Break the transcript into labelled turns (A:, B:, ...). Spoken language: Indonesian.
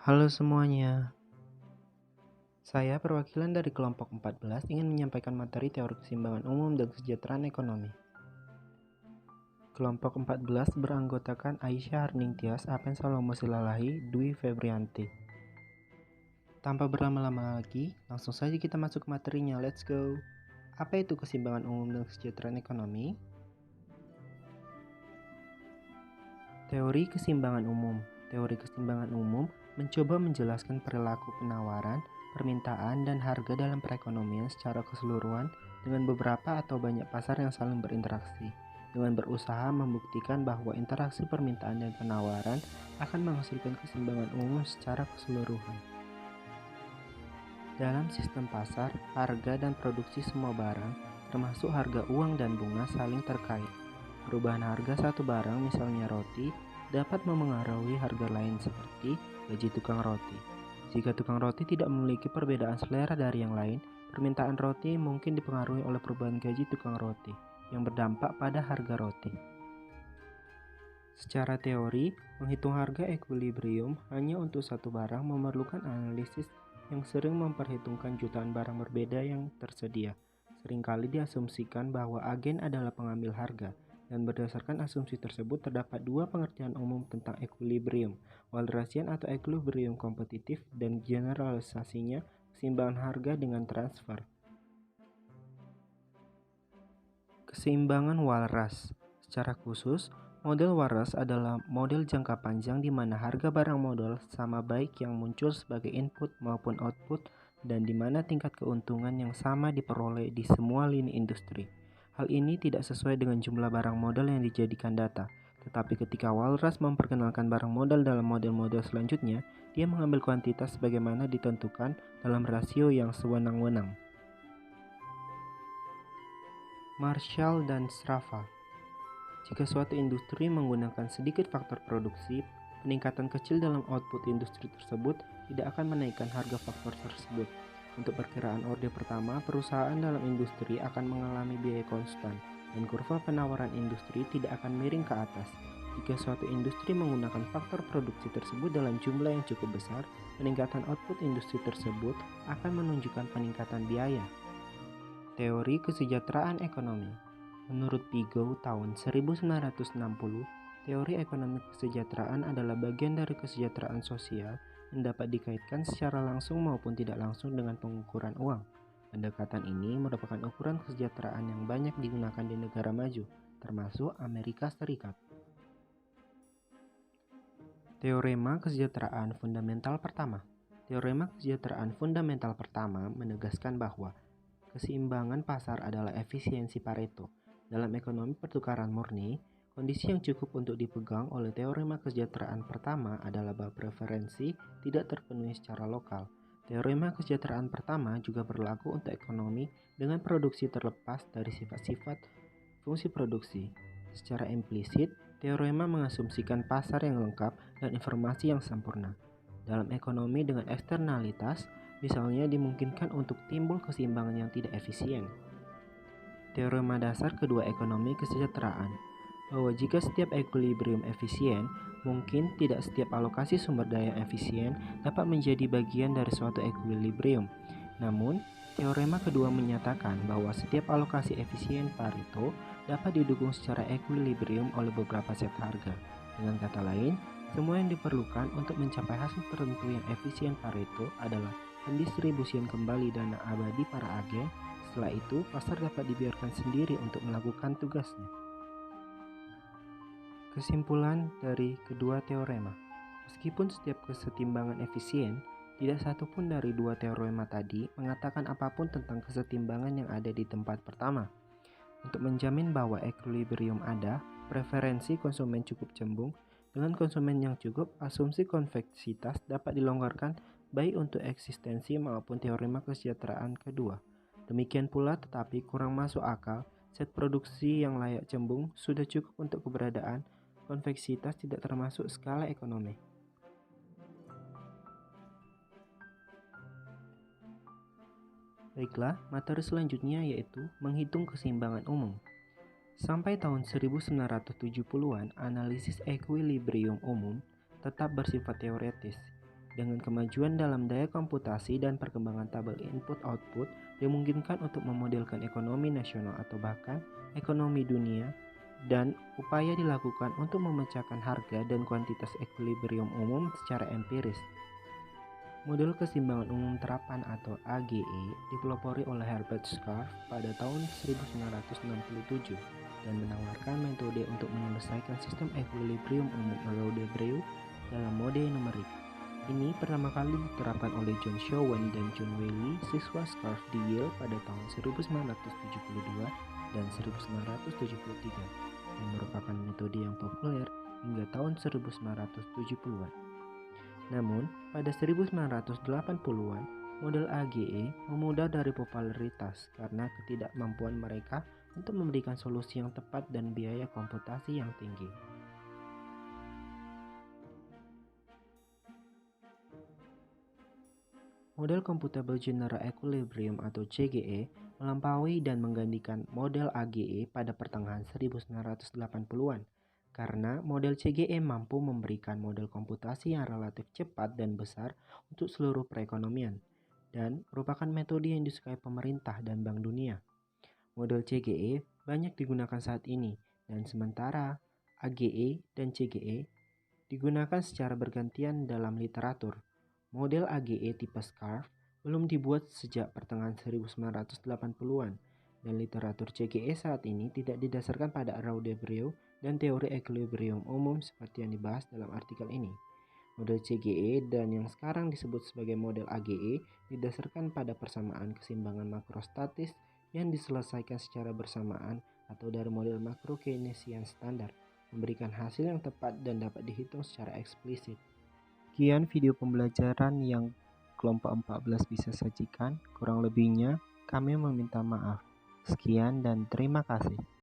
A: Halo semuanya, saya perwakilan dari kelompok 14 ingin menyampaikan materi teori keseimbangan umum dan kesejahteraan ekonomi. Kelompok 14 beranggotakan Aisyah Harningtyas, Apen Salomo Silalahi, Dwi Febrianti. Tanpa berlama-lama lagi, langsung saja kita masuk ke materinya, let's go! Apa itu keseimbangan umum dan kesejahteraan ekonomi? Teori keseimbangan umum. Teori keseimbangan umum mencoba menjelaskan perilaku penawaran, permintaan, dan harga dalam perekonomian secara keseluruhan dengan beberapa atau banyak pasar yang saling berinteraksi, dengan berusaha membuktikan bahwa interaksi permintaan dan penawaran akan menghasilkan keseimbangan umum secara keseluruhan. Dalam sistem pasar, harga dan produksi semua barang, termasuk harga uang dan bunga, saling terkait. Perubahan harga satu barang, misalnya roti, dapat memengaruhi harga lain seperti gaji tukang roti. Jika tukang roti tidak memiliki perbedaan selera dari yang lain, permintaan roti mungkin dipengaruhi oleh perubahan gaji tukang roti, yang berdampak pada harga roti. Secara teori, menghitung harga ekuilibrium hanya untuk satu barang memerlukan analisis yang sering memperhitungkan jutaan barang berbeda yang tersedia. Seringkali diasumsikan bahwa agen adalah pengambil harga, dan berdasarkan asumsi tersebut terdapat dua pengertian umum tentang ekuilibrium, Walrasian atau ekuilibrium kompetitif, dan generalisasinya keseimbangan harga dengan transfer. Keseimbangan walras. Secara khusus, model walras adalah model jangka panjang di mana harga barang modal sama baik yang muncul sebagai input maupun output dan di mana tingkat keuntungan yang sama diperoleh di semua lini industri. Hal ini tidak sesuai dengan jumlah barang modal yang dijadikan data, tetapi ketika walras memperkenalkan barang modal dalam model-model selanjutnya, dia mengambil kuantitas sebagaimana ditentukan dalam rasio yang sewenang-wenang. Marshall dan Strava. Jika suatu industri menggunakan sedikit faktor produksi, peningkatan kecil dalam output industri tersebut tidak akan menaikkan harga faktor tersebut. Untuk perkiraan orde pertama, perusahaan dalam industri akan mengalami biaya konstan, dan kurva penawaran industri tidak akan miring ke atas. Jika suatu industri menggunakan faktor produksi tersebut dalam jumlah yang cukup besar, peningkatan output industri tersebut akan menunjukkan peningkatan biaya. Teori kesejahteraan ekonomi. Menurut Pigow tahun 1960, teori ekonomi kesejahteraan adalah bagian dari kesejahteraan sosial yang dapat dikaitkan secara langsung maupun tidak langsung dengan pengukuran uang. Pendekatan ini merupakan ukuran kesejahteraan yang banyak digunakan di negara maju, termasuk Amerika Serikat. Teorema kesejahteraan fundamental pertama. Teorema kesejahteraan fundamental pertama menegaskan bahwa keseimbangan pasar adalah efisiensi Pareto. Dalam ekonomi pertukaran murni, kondisi yang cukup untuk dipegang oleh teorema kesejahteraan pertama adalah bahwa preferensi tidak terpenuhi secara lokal. Teorema kesejahteraan pertama juga berlaku untuk ekonomi dengan produksi terlepas dari sifat-sifat fungsi produksi. Secara implisit, teorema mengasumsikan pasar yang lengkap dan informasi yang sempurna. Dalam ekonomi dengan eksternalitas, misalnya dimungkinkan untuk timbul keseimbangan yang tidak efisien. Teorema dasar kedua ekonomi kesejahteraan, bahwa jika setiap ekuilibrium efisien, mungkin tidak setiap alokasi sumber daya yang efisien dapat menjadi bagian dari suatu ekuilibrium. Namun, teorema kedua menyatakan bahwa setiap alokasi efisien Pareto dapat didukung secara ekuilibrium oleh beberapa set harga. Dengan kata lain, semua yang diperlukan untuk mencapai hasil tertentu yang efisien Pareto adalah pendistribusian kembali dana abadi para agen. Setelah itu, pasar dapat dibiarkan sendiri untuk melakukan tugasnya. Kesimpulan dari kedua teorema. Meskipun setiap kesetimbangan efisien, tidak satu pun dari dua teorema tadi mengatakan apapun tentang kesetimbangan yang ada di tempat pertama. Untuk menjamin bahwa ekuilibrium ada, preferensi konsumen cukup cembung. Dengan konsumen yang cukup, asumsi konveksitas dapat dilonggarkan baik untuk eksistensi maupun teorema kesejahteraan kedua. Demikian pula tetapi kurang masuk akal, set produksi yang layak cembung sudah cukup untuk keberadaan, konveksitas tidak termasuk skala ekonomi. Baiklah, materi selanjutnya yaitu menghitung keseimbangan umum. Sampai tahun 1970-an, analisis ekuilibrium umum tetap bersifat teoretis. Dengan kemajuan dalam daya komputasi dan perkembangan tabel input-output, dimungkinkan untuk memodelkan ekonomi nasional atau bahkan ekonomi dunia, dan upaya dilakukan untuk memecahkan harga dan kuantitas ekuilibrium umum secara empiris. Model keseimbangan umum terapan atau AGE dipelopori oleh Herbert Scarf pada tahun 1967 dan menawarkan metode untuk menyelesaikan sistem ekuilibrium umum Rode-Breu dalam mode numerik. Ini pertama kali diterapkan oleh John Schoen dan John Whaley, siswa Scarf di Yale pada tahun 1972 dan 1973, dan merupakan metode yang populer hingga tahun 1970-an. Namun, pada 1980-an, model AGE memudar dari popularitas karena ketidakmampuan mereka untuk memberikan solusi yang tepat dan biaya komputasi yang tinggi. Model Computable General Equilibrium atau CGE melampaui dan menggantikan model AGE pada pertengahan 1980-an karena model CGE mampu memberikan model komputasi yang relatif cepat dan besar untuk seluruh perekonomian dan merupakan metode yang disukai pemerintah dan Bank Dunia. Model CGE banyak digunakan saat ini dan sementara AGE dan CGE digunakan secara bergantian dalam literatur. Model AGE tipe Scarf belum dibuat sejak pertengahan 1980-an dan literatur CGE saat ini tidak didasarkan pada Rode-Breu dan teori ekuilibrium umum seperti yang dibahas dalam artikel ini. Model CGE dan yang sekarang disebut sebagai model AGE didasarkan pada persamaan keseimbangan makrostatis yang diselesaikan secara bersamaan atau dari model makro Keynesian standar, memberikan hasil yang tepat dan dapat dihitung secara eksplisit. Sekian video pembelajaran yang kelompok 14 bisa sajikan, kurang lebihnya kami meminta maaf. Sekian dan terima kasih.